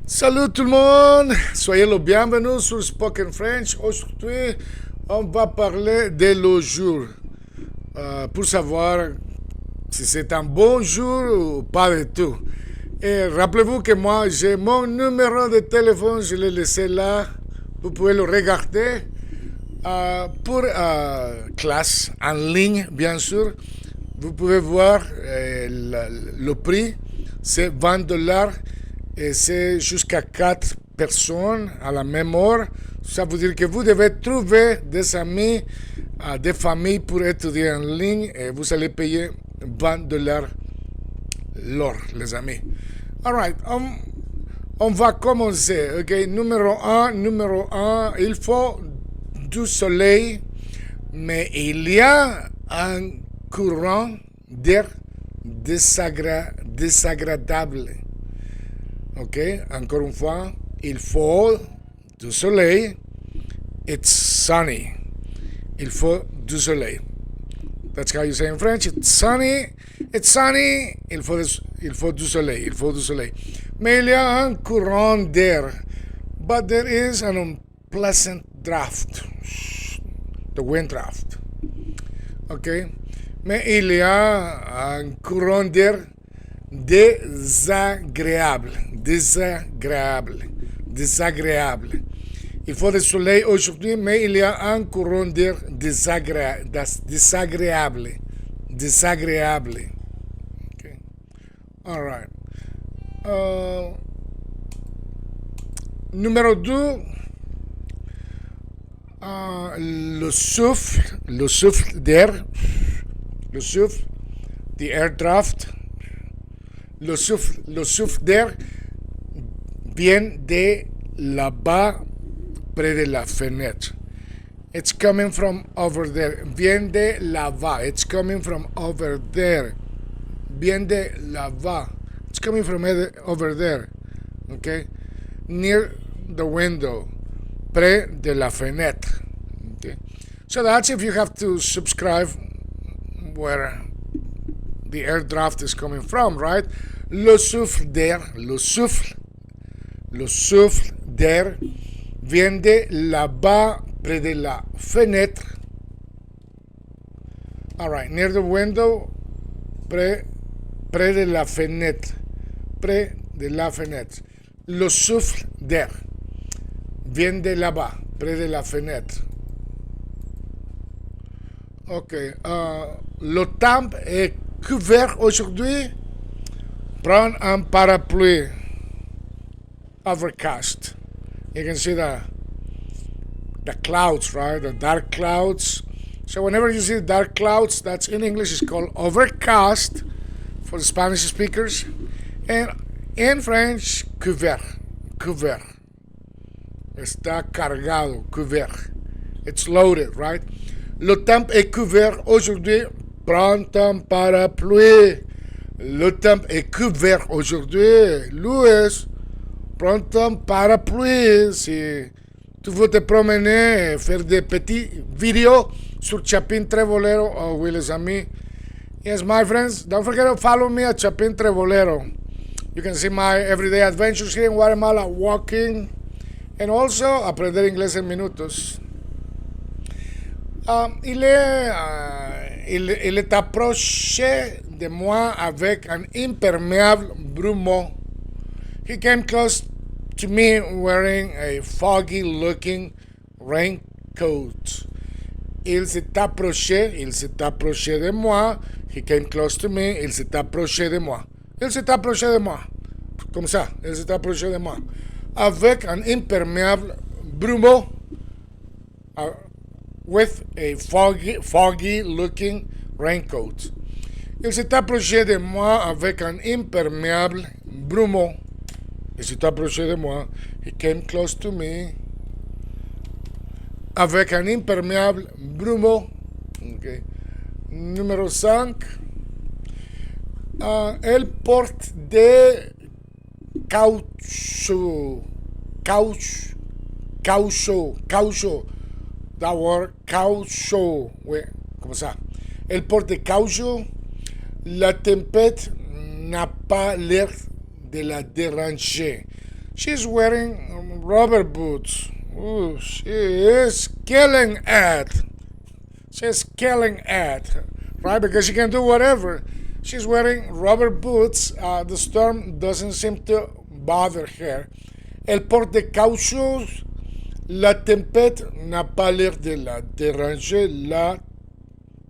Salut tout le monde, soyez le bienvenu sur Spoken French. Aujourd'hui, on va parler de le jour pour savoir si c'est un bon jour ou pas du tout. Et rappelez-vous que moi, j'ai mon numéro de téléphone, je l'ai laissé là. Vous pouvez le regarder pour classe en ligne, bien sûr. Vous pouvez voir le prix, c'est $20 et c'est jusqu'à 4 personnes à la même heure. Ça veut dire que vous devez trouver des amis, des familles pour étudier en ligne et vous allez payer $20 l'heure, les amis. Alright, on va commencer. Ok, numéro un, il faut du soleil, mais il y a un courant d'air désagréable. Ok, encore une fois, il faut du soleil. It's sunny. Il faut du soleil. That's how you say in French. It's sunny. It's sunny. Il faut du soleil. Il faut du soleil. Mais il y a un courant d'air. But there is an unpleasant draft. The wind draft. Ok. Mais il y a un courant d'air désagréable. Il faut du soleil aujourd'hui, mais il y a un courant d'air désagréable. Okay. All right. Numéro 2, le souffle d'air, the air draft. Le souffle d'air vient de là-bas, près de la fenêtre. It's coming from over there. Vient de là-bas. It's coming from over there. Vient de là-bas. It's coming from over there. Okay? Near the window. Près de la fenêtre. Okay? So that's if you have to subscribe where the air draft is coming from, right? Le souffle d'air vient de là-bas, près de la fenêtre. All right, near the window, près de la fenêtre. Près de la fenêtre. Le souffle d'air vient de là-bas, près de la fenêtre. Ok. Le temps est couvert aujourd'hui. Prends un parapluie. Overcast. You can see the clouds, right? The dark clouds. So whenever you see dark clouds, that's in English is called overcast for the Spanish speakers. And in French, couvert. Está cargado, couvert. It's loaded, right? Le temps est couvert aujourd'hui. Prends un parapluie. Le temps est couvert aujourd'hui. Louis, prends un parapluie. Si tu veux te promener, faire des petites vidéos sur Chapin Trevolero. Oh, oui, les amis. Yes, my friends, don't forget to follow me at Chapin Trevolero. You can see my everyday adventures here in Guatemala, walking, and also aprender inglés en minutos. Il est approché de moi avec un imperméable brumeux. He came close to me wearing a foggy-looking raincoat. Il s'est approché de moi. He came close to me. Il s'est approché de moi. Comme ça, il s'est approché de moi. Avec un imperméable brumeux. With a foggy-looking raincoat. Il s'est approché de moi avec un imperméable brumeux. Il s'est approché de moi. He came close to me. Avec un imperméable brumeux. Okay. Numéro 5. Elle porte des caucho. That word, caucho. Oui, comme ça. Elle porte des caucho. La tempête n'a pas l'air de la déranger. She's wearing rubber boots. Ooh, she is killing it. She's killing it, right? Because she can do whatever. She's wearing rubber boots. The storm doesn't seem to bother her. Elle porte des cauchus. La tempête n'a pas l'air de la déranger.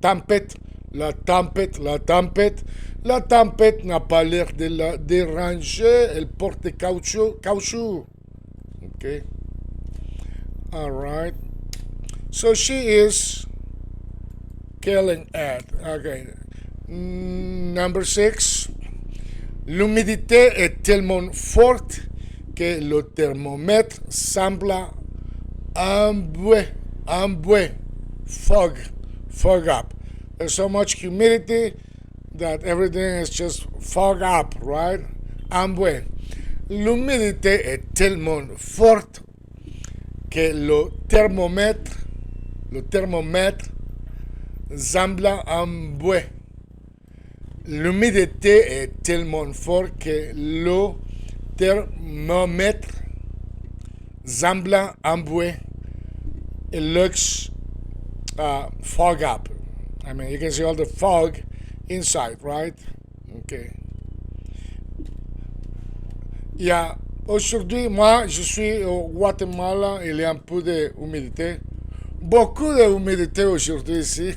Tempête, la tempête, la tempête. La tempête n'a pas l'air de la déranger. Elle porte des cauchus. Cauchus. Okay. All right. So she is killing it. Okay. Number 6. L'humidité est tellement forte que le thermomètre semble embué, fog up. There's so much humidity that everything is just fog up, right? Embué. L'humidité est tellement forte que le thermomètre semble embué. L'humidité est tellement forte que le thermomètre semble embué. It looks fog up. I mean, you can see all the fog inside, right? Okay. Yeah. Aujourd'hui, moi, je suis au Guatemala. Il y a un peu d'humidité. Beaucoup d'humidité aujourd'hui ici.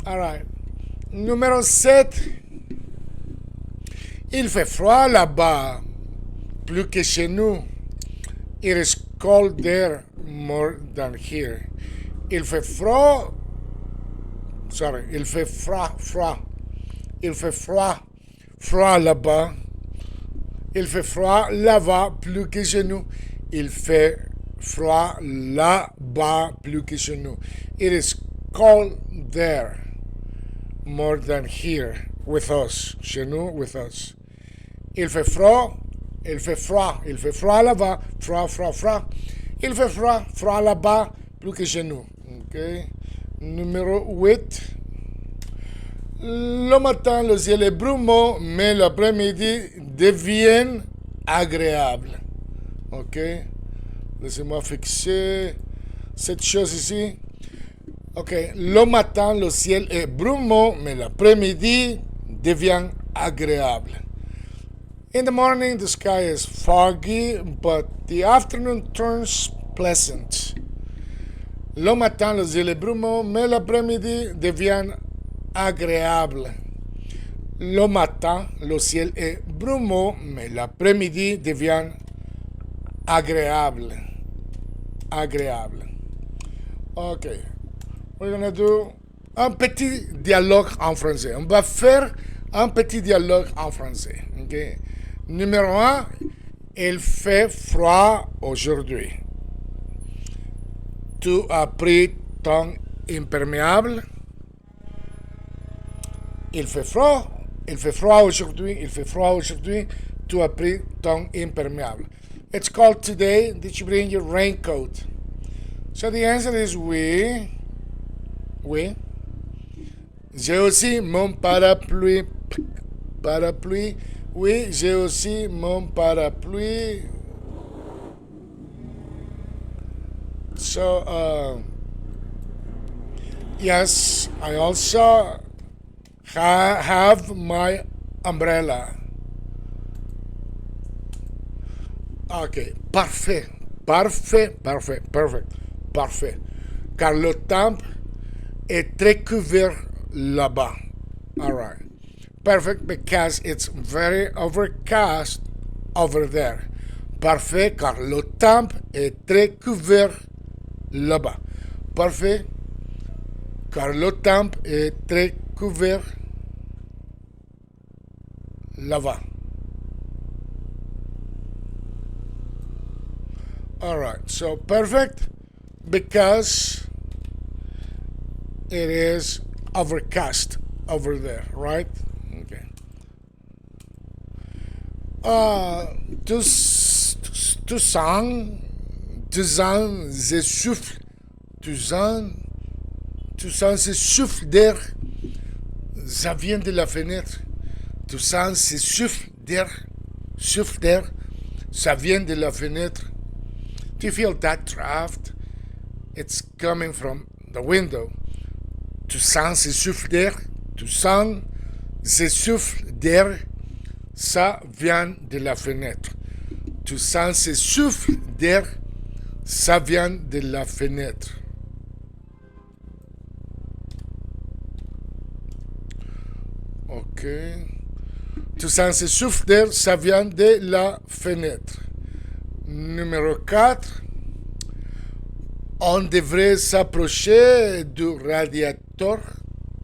All right. Numéro 7. Il fait froid là-bas, plus que chez nous. It is cold there more than here. Il fait froid. Sorry, il fait froid. Il fait froid là-bas. Il fait froid là-bas plus que chez nous. Il fait froid là-bas plus que chez nous. It is cold there more than here with us. Chez nous, with us. Il fait froid là-bas, froid. Il fait froid là-bas plus que chez nous. Okay. Numéro 8. Le matin, le ciel est brumeux, mais l'après-midi devient agréable. Ok? Laissez-moi fixer cette chose ici. Ok. Le matin, le ciel est brumeux, mais l'après-midi devient agréable. In the morning, the sky is foggy, but the afternoon turns pleasant. Le matin, le ciel est brumeux, mais l'après-midi devient agréable. Le matin, le ciel est brumeux, mais l'après-midi devient agréable. Ok. We're gonna do un petit dialogue en français. On va faire un petit dialogue en français. Okay? Numéro 1. Il fait froid aujourd'hui. Tu as pris ton imperméable. Il fait froid aujourd'hui. Tu as pris ton imperméable. It's cold today. Did you bring your raincoat? So the answer is oui. J'ai aussi mon parapluie. Oui, j'ai aussi mon parapluie. So, yes, I also have my umbrella. Ok, parfait. Car le temps est très couvert là-bas. All right. Perfect, because it's very overcast over there. Parfait, car le temps est très couvert là-bas. Parfait, car le temps est très couvert là-bas. All right, so perfect because it is overcast over there, right? Okay. Tu sens ce souffle d'air, ça vient de la fenêtre. Tu sens ce souffle d'air, Ça vient de la fenêtre. Do you feel that draft? It's coming from the window. Tu sens ce souffle d'air? Tu sens ce souffle d'air? Ça vient de la fenêtre. Tu sens ce souffle d'air? Ça vient de la fenêtre. Ok. Tu sens ce souffle d'air? Ça vient de la fenêtre. Numéro 4. On devrait s'approcher du radiateur.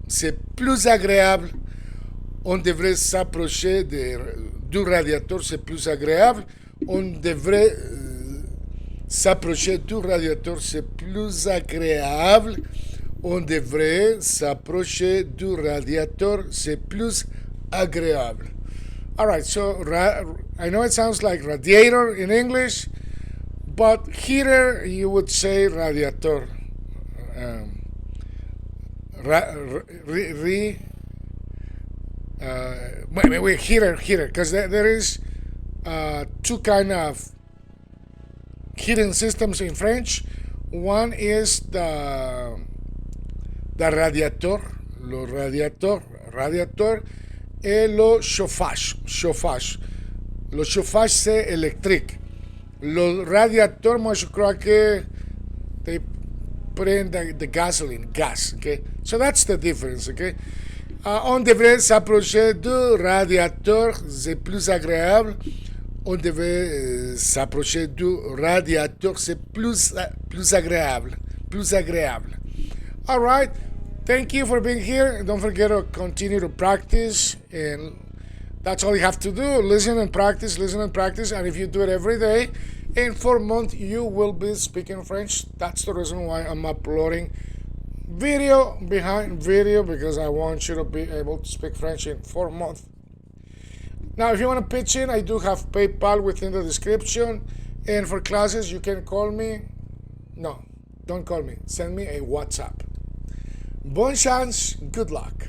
C'est plus agréable. On devrait s'approcher du radiateur. C'est plus agréable. On devrait s'approcher du radiateur. C'est plus agréable. On devrait s'approcher du radiateur. C'est plus agréable. All right, so I know it sounds like radiator in English, but heater you would say radiator. Wait, heater, because there is two kind of heating systems in French. One is the radiator, radiator, et le chauffage. Le chauffage, c'est électrique. Le radiateur, moi, je crois que they put in the gasoline, gas, okay? So that's the difference, okay? On devrait s'approcher du radiateur, c'est plus agréable. On devrait s'approcher du radiateur, c'est plus agréable. Plus agréable. All right. Thank you for being here. Don't forget to continue to practice. And that's all you have to do. Listen and practice, listen and practice. And if you do it every day, in 4 months, you will be speaking French. That's the reason why I'm uploading video behind video, because I want you to be able to speak French in 4 months. Now, if you want to pitch in, I do have PayPal within the description. And for classes, you can call me. No, don't call me. Send me a WhatsApp. Bonne chance. Good luck.